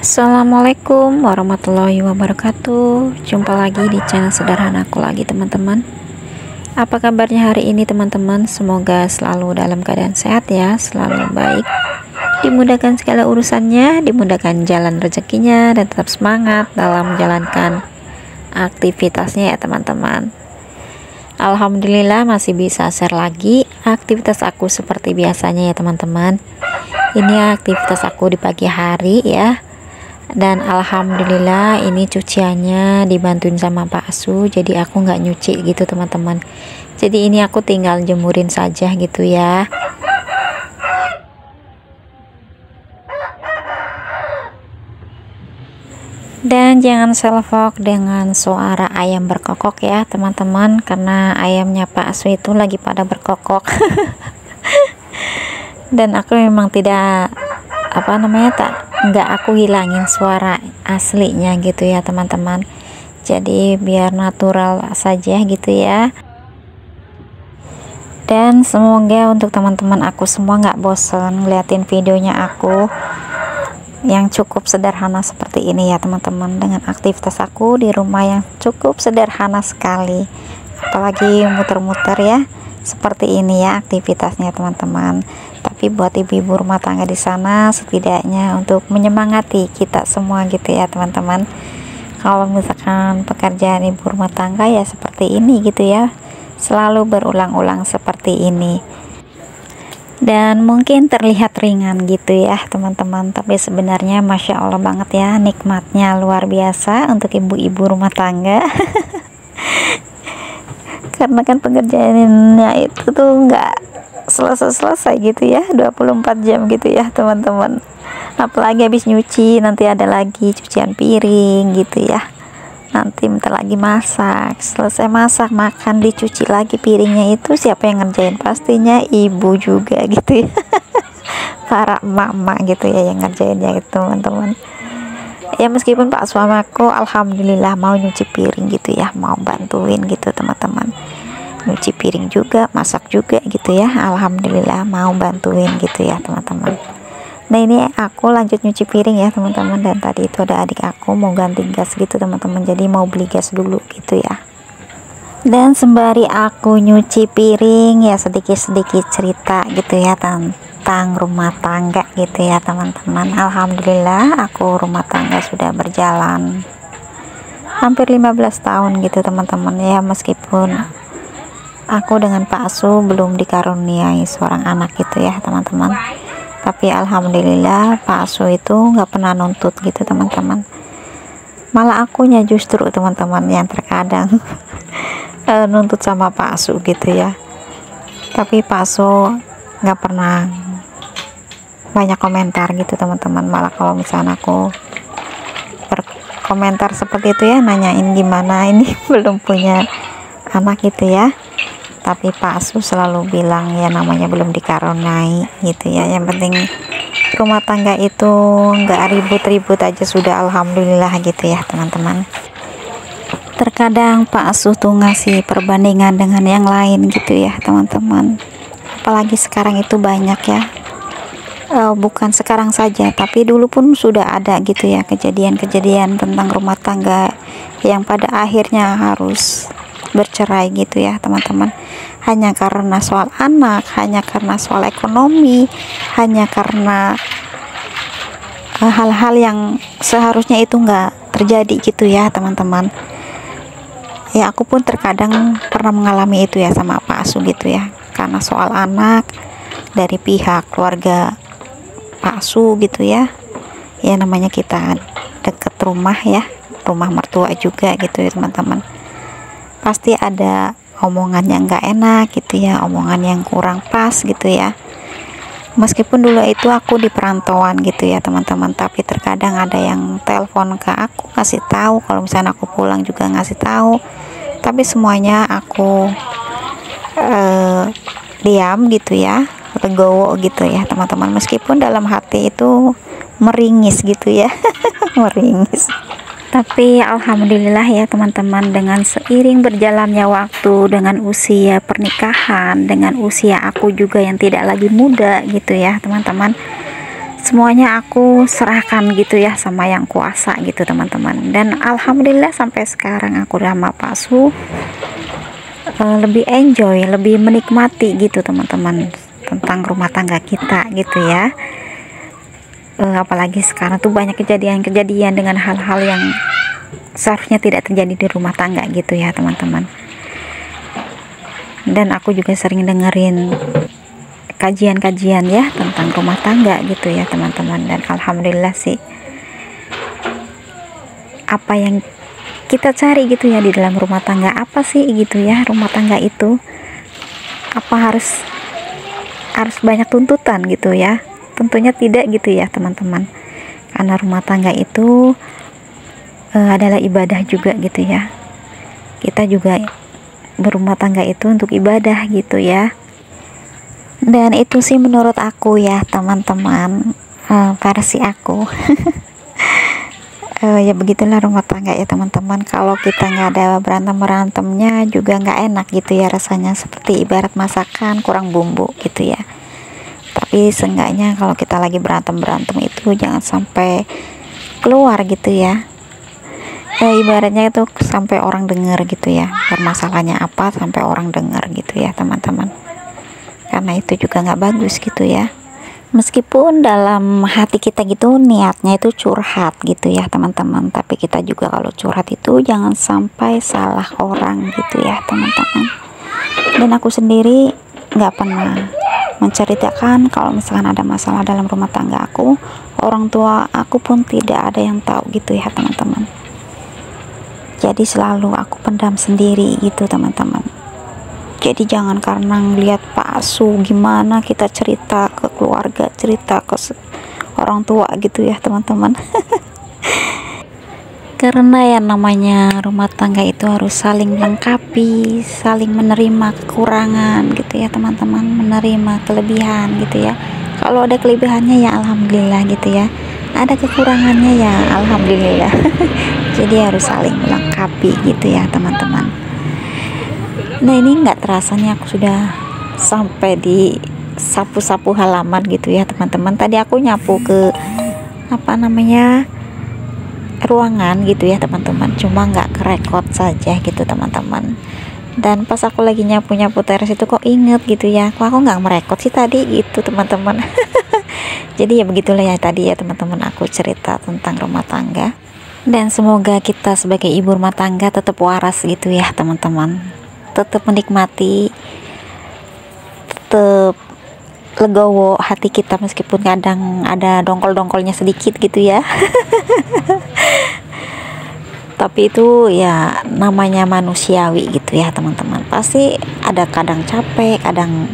Assalamualaikum warahmatullahi wabarakatuh. Jumpa lagi di channel sederhanaku lagi, teman-teman. Apa kabarnya hari ini, teman-teman? Semoga selalu dalam keadaan sehat ya, selalu baik, dimudahkan segala urusannya, dimudahkan jalan rezekinya, dan tetap semangat dalam menjalankan aktivitasnya ya, teman-teman. Alhamdulillah masih bisa share lagi aktivitas aku seperti biasanya ya, teman-teman. Ini aktivitas aku di pagi hari ya. Dan alhamdulillah ini cuciannya dibantuin sama Pak Su, jadi aku nggak nyuci gitu, teman-teman. Jadi ini aku tinggal jemurin saja gitu ya. Dan jangan selvlog dengan suara ayam berkokok ya, teman-teman, karena ayamnya Pak Su itu lagi pada berkokok. Dan aku memang tidak nggak aku hilangin suara aslinya gitu ya, teman-teman. Jadi biar natural saja gitu ya. Dan semoga untuk teman-teman aku semua nggak bosen ngeliatin videonya aku yang cukup sederhana seperti ini ya, teman-teman, dengan aktivitas aku di rumah yang cukup sederhana sekali, apalagi muter-muter ya seperti ini ya aktivitasnya, teman-teman. Tapi buat ibu-ibu rumah tangga di sana, setidaknya untuk menyemangati kita semua gitu ya, teman-teman. Kalau misalkan pekerjaan ibu rumah tangga ya seperti ini gitu ya, selalu berulang-ulang seperti ini. Dan mungkin terlihat ringan gitu ya, teman-teman, tapi sebenarnya Masya Allah banget ya, nikmatnya luar biasa untuk ibu-ibu rumah tangga. Karena kan pekerjaannya itu tuh nggak selesai-selesai gitu ya, 24 jam gitu ya, teman-teman. Apalagi habis nyuci nanti ada lagi cucian piring gitu ya, nanti bentar lagi masak, selesai masak makan dicuci lagi piringnya, itu siapa yang ngerjain? Pastinya ibu juga gitu ya. Para emak-emak gitu ya yang ngerjainnya gitu, teman-teman. Ya meskipun Pak suami aku alhamdulillah mau nyuci piring gitu ya, mau bantuin gitu, teman-teman, nyuci piring juga, masak juga gitu ya, alhamdulillah mau bantuin gitu ya, teman-teman. Nah ini aku lanjut nyuci piring ya, teman-teman, dan tadi itu ada adik aku mau ganti gas gitu, teman-teman, jadi mau beli gas dulu gitu ya. Dan sembari aku nyuci piring ya sedikit-sedikit cerita gitu ya tentang rumah tangga gitu ya, teman-teman. Alhamdulillah aku rumah tangga sudah berjalan hampir 15 tahun gitu, teman-teman ya, meskipun aku dengan Pak Su belum dikaruniai seorang anak gitu ya, teman-teman. Tapi alhamdulillah Pak Su itu nggak pernah nuntut gitu, teman-teman. Malah akunya justru, teman-teman, yang terkadang nuntut sama Pak Su gitu ya. Tapi Pak Su nggak pernah banyak komentar gitu, teman-teman. Malah kalau misalnya aku berkomentar seperti itu ya, nanyain gimana ini belum punya anak gitu ya, tapi Pak Su selalu bilang ya namanya belum dikaruniai gitu ya, yang penting rumah tangga itu nggak ribut-ribut aja sudah alhamdulillah gitu ya, teman-teman. Terkadang Pak Su tuh ngasih perbandingan dengan yang lain gitu ya, teman-teman, apalagi sekarang itu banyak ya, bukan sekarang saja tapi dulu pun sudah ada gitu ya kejadian-kejadian tentang rumah tangga yang pada akhirnya harus bercerai gitu ya, teman-teman, hanya karena soal anak, hanya karena soal ekonomi, hanya karena hal-hal yang seharusnya itu nggak terjadi gitu ya, teman-teman. Ya aku pun terkadang pernah mengalami itu ya sama Pak Su gitu ya, karena soal anak dari pihak keluarga Pak Su gitu ya, ya namanya kita deket rumah ya, rumah mertua juga gitu ya, teman-teman. Pasti ada omongan yang gak enak gitu ya, omongan yang kurang pas gitu ya. Meskipun dulu itu aku di perantauan gitu ya, teman-teman, tapi terkadang ada yang telepon ke aku kasih tahu, kalau misalnya aku pulang juga ngasih tahu, tapi semuanya aku diam gitu ya, legowo gitu ya, teman-teman, meskipun dalam hati itu meringis gitu ya. Meringis. Tapi alhamdulillah ya, teman-teman, dengan seiring berjalannya waktu, dengan usia pernikahan, dengan usia aku juga yang tidak lagi muda gitu ya, teman-teman, semuanya aku serahkan gitu ya sama yang kuasa gitu teman-teman. Dan alhamdulillah sampai sekarang aku sama Pak Su lebih enjoy, lebih menikmati gitu teman-teman tentang rumah tangga kita gitu ya. Apalagi sekarang tuh banyak kejadian-kejadian dengan hal-hal yang seharusnya tidak terjadi di rumah tangga gitu ya teman-teman. Dan aku juga sering dengerin kajian-kajian ya tentang rumah tangga gitu ya teman-teman. Dan alhamdulillah sih apa yang kita cari gitu ya di dalam rumah tangga, apa sih gitu ya rumah tangga itu, apa harus banyak tuntutan gitu ya? Tentunya tidak gitu ya teman-teman, karena rumah tangga itu adalah ibadah juga gitu ya. Kita juga berumah tangga itu untuk ibadah gitu ya. Dan itu sih menurut aku ya teman-teman, versi aku. Ya begitulah rumah tangga ya teman-teman. Kalau kita nggak ada berantemnya juga nggak enak gitu ya rasanya, seperti ibarat masakan kurang bumbu gitu ya. Tapi seenggaknya kalau kita lagi berantem itu jangan sampai keluar gitu ya. Ibaratnya itu sampai orang dengar gitu ya, permasalahannya apa sampai orang dengar gitu ya teman-teman, karena itu juga nggak bagus gitu ya. Meskipun dalam hati kita gitu niatnya itu curhat gitu ya teman-teman, tapi kita juga kalau curhat itu jangan sampai salah orang gitu ya teman-teman. Dan aku sendiri nggak pernah menceritakan kalau misalkan ada masalah dalam rumah tangga aku, orang tua aku pun tidak ada yang tahu gitu ya teman-teman. Jadi selalu aku pendam sendiri gitu teman-teman. Jadi jangan karena ngeliat Pak Su gimana kita cerita ke keluarga, cerita ke orang tua gitu ya teman-teman. Karena ya namanya rumah tangga itu harus saling melengkapi, saling menerima kekurangan gitu ya teman-teman, menerima kelebihan gitu ya. Kalau ada kelebihannya ya alhamdulillah gitu ya, ada kekurangannya ya alhamdulillah. Jadi harus saling melengkapi gitu ya teman-teman. Nah ini nggak terasa nih aku sudah sampai di sapu-sapu halaman gitu ya teman-teman. Tadi aku nyapu ke apa namanya ruangan gitu ya teman-teman, cuma nggak kerekod saja gitu teman-teman. Dan pas aku lagi nyapu-nyapu teras itu kok inget gitu ya, kok aku nggak merekod sih tadi gitu teman-teman. Jadi ya begitulah ya tadi ya teman-teman, aku cerita tentang rumah tangga. Dan semoga kita sebagai ibu rumah tangga tetap waras gitu ya teman-teman, tetap menikmati, tetap legowo hati kita meskipun kadang ada dongkol-dongkolnya sedikit gitu ya. Tapi itu ya namanya manusiawi gitu ya teman-teman, pasti ada kadang capek, kadang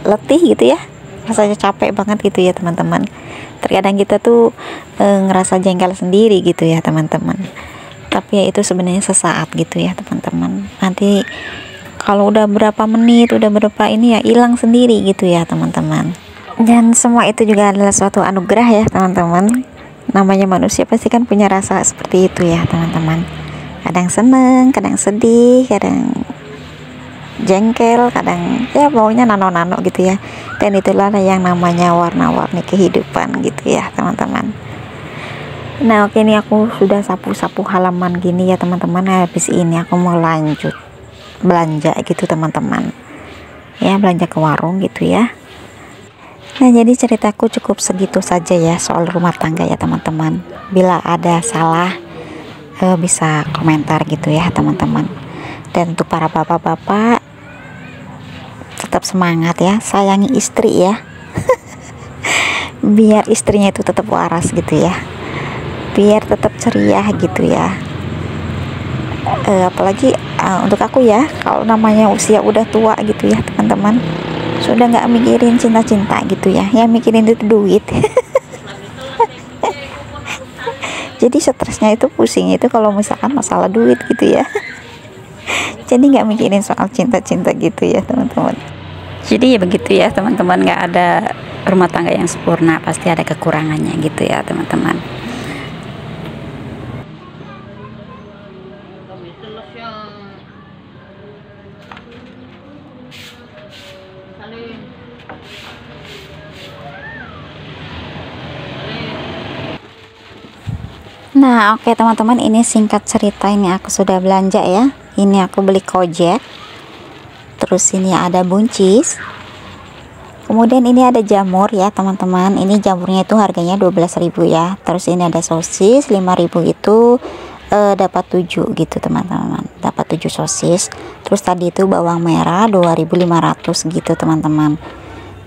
letih gitu ya, rasanya capek banget gitu ya teman-teman. Terkadang kita tuh ngerasa jengkel sendiri gitu ya teman-teman, tapi ya itu sebenarnya sesaat gitu ya teman-teman. Nanti kalau udah berapa menit, udah berapa ini ya hilang sendiri gitu ya teman-teman. Dan semua itu juga adalah suatu anugerah ya teman-teman. Namanya manusia pasti kan punya rasa seperti itu ya teman-teman. Kadang seneng, kadang sedih, kadang jengkel, kadang ya pokoknya nano-nano gitu ya. Dan itulah yang namanya warna-warni kehidupan gitu ya teman-teman. Nah oke, ini aku sudah sapu-sapu halaman gini ya teman-teman. Habis ini aku mau lanjut belanja gitu teman-teman ya, belanja ke warung gitu ya. Nah jadi ceritaku cukup segitu saja ya soal rumah tangga ya teman-teman. Bila ada salah bisa komentar gitu ya teman-teman. Dan untuk para bapak-bapak tetap semangat ya, sayangi istri ya. Biar istrinya itu tetap waras gitu ya, biar tetap ceria gitu ya. Apalagi untuk aku ya, kalau namanya usia udah tua gitu ya teman-teman, sudah nggak mikirin cinta-cinta gitu ya, yang mikirin itu duit. Jadi stresnya itu, pusing itu kalau misalkan masalah duit gitu ya. Jadi nggak mikirin soal cinta-cinta gitu ya teman-teman. Jadi ya begitu ya teman-teman, nggak ada rumah tangga yang sempurna, pasti ada kekurangannya gitu ya teman-teman. Nah, oke teman-teman, ini singkat cerita, ini aku sudah belanja ya. Ini aku beli kojek. Terus ini ada buncis. Kemudian ini ada jamur ya teman-teman. Ini jamurnya itu harganya 12.000 ya. Terus ini ada sosis 5.000 itu dapat 7 gitu teman-teman. Dapat 7 sosis. Terus tadi itu bawang merah 2.500 gitu teman-teman.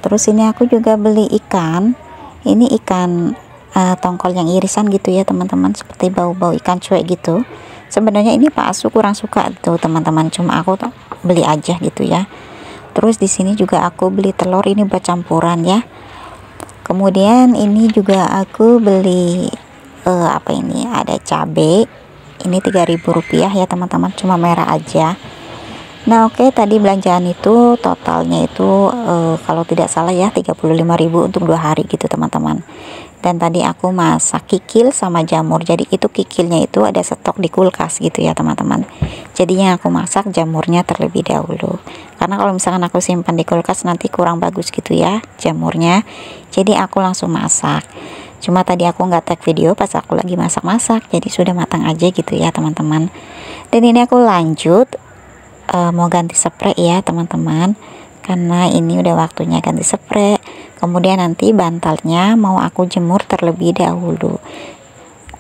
Terus ini aku juga beli ikan. Ini ikan tongkol yang irisan gitu ya teman-teman, seperti bau-bau ikan cuek gitu. Sebenarnya ini Pak Asu kurang suka tuh teman-teman, cuma aku tuh beli aja gitu ya. Terus di sini juga aku beli telur, ini buat campuran ya. Kemudian ini juga aku beli apa ini, ada cabai, ini 3.000 rupiah ya teman-teman, cuma merah aja. Nah oke, tadi belanjaan itu totalnya itu kalau tidak salah ya 35.000 untuk 2 hari gitu teman-teman. Dan tadi aku masak kikil sama jamur, jadi itu kikilnya itu ada stok di kulkas gitu ya teman-teman. Jadinya aku masak jamurnya terlebih dahulu, karena kalau misalkan aku simpan di kulkas nanti kurang bagus gitu ya jamurnya. Jadi aku langsung masak. Cuma tadi aku nggak tag video pas aku lagi masak-masak, jadi sudah matang aja gitu ya teman-teman. Dan ini aku lanjut mau ganti spray ya teman-teman, karena ini udah waktunya ganti spray. Kemudian nanti bantalnya mau aku jemur terlebih dahulu.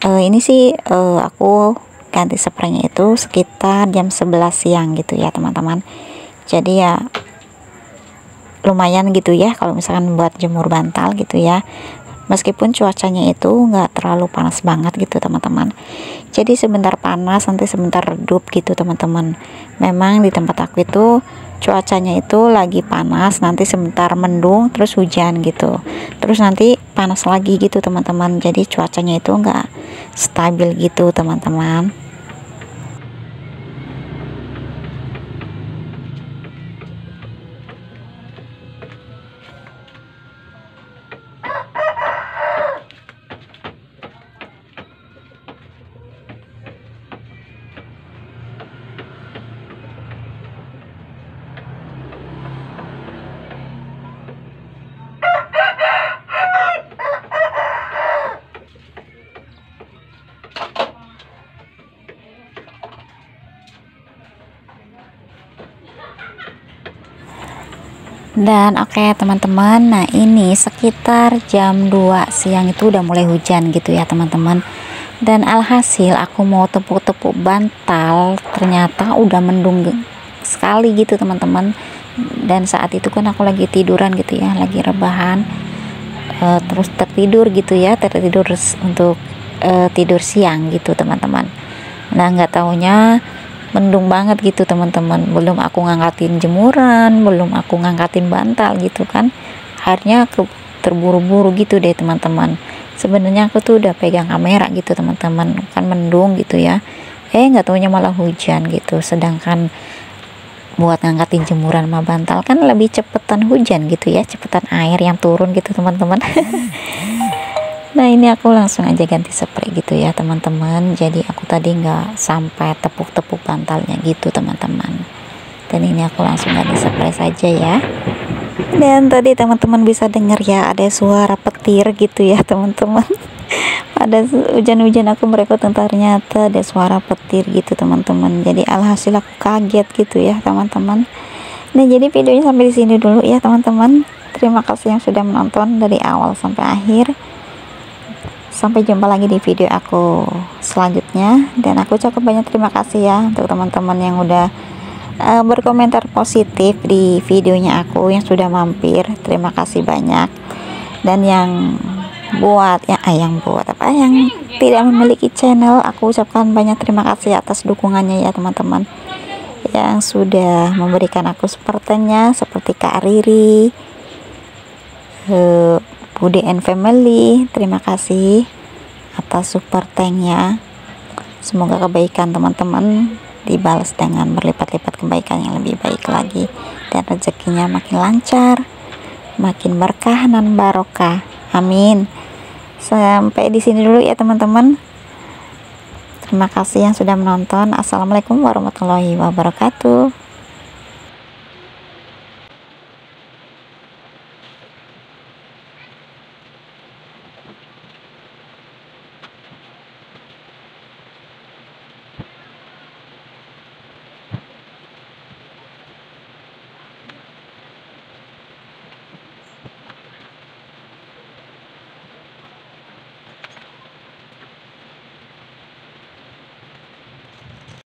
Ini sih aku ganti spraynya itu sekitar jam 11 siang gitu ya teman-teman. Jadi ya lumayan gitu ya kalau misalkan buat jemur bantal gitu ya, meskipun cuacanya itu nggak terlalu panas banget gitu teman-teman. Jadi sebentar panas nanti sebentar redup gitu teman-teman. Memang di tempat aku itu cuacanya itu lagi panas, nanti sebentar mendung terus hujan gitu, terus nanti panas lagi gitu teman-teman. Jadi cuacanya itu nggak stabil gitu teman-teman. Dan oke teman-teman, nah ini sekitar jam 2 siang itu udah mulai hujan gitu ya teman-teman. Dan alhasil aku mau tepuk-tepuk bantal, ternyata udah mendung sekali gitu teman-teman. Dan saat itu kan aku lagi tiduran gitu ya, lagi rebahan, terus tertidur gitu ya, tertidur untuk tidur siang gitu teman-teman. Nah nggak taunya mendung banget gitu teman-teman. Belum aku ngangkatin jemuran, belum aku ngangkatin bantal gitu kan, akhirnya aku terburu-buru gitu deh teman-teman. Sebenarnya aku tuh udah pegang kamera gitu teman-teman, kan mendung gitu ya, nggak taunya malah hujan gitu. Sedangkan buat ngangkatin jemuran sama bantal kan lebih cepetan hujan gitu ya, cepetan air yang turun gitu teman-teman. Nah ini aku langsung aja ganti spray gitu ya teman-teman. Jadi aku tadi nggak sampai tepuk-tepuk bantalnya gitu teman-teman. Dan ini aku langsung ganti spray saja ya. Dan tadi teman-teman bisa dengar ya, ada suara petir gitu ya teman-teman. Ada hujan-hujan aku merekod, ternyata ada suara petir gitu teman-teman. Jadi alhasil aku kaget gitu ya teman-teman. Nah jadi videonya sampai di sini dulu ya teman-teman. Terima kasih yang sudah menonton dari awal sampai akhir. Sampai jumpa lagi di video aku selanjutnya. Dan aku ucapkan banyak terima kasih ya untuk teman-teman yang udah berkomentar positif di videonya aku, yang sudah mampir. Terima kasih banyak. Dan yang buat yang tidak memiliki channel, aku ucapkan banyak terima kasih atas dukungannya ya teman-teman, yang sudah memberikan aku supportannya, seperti Kak Riri, Bude and Family. Terima kasih atas support tanknya. Semoga kebaikan teman-teman dibalas dengan berlipat-lipat kebaikan yang lebih baik lagi, dan rezekinya makin lancar, makin berkah dan barokah. Amin. Sampai di sini dulu ya teman-teman. Terima kasih yang sudah menonton. Assalamualaikum warahmatullahi wabarakatuh.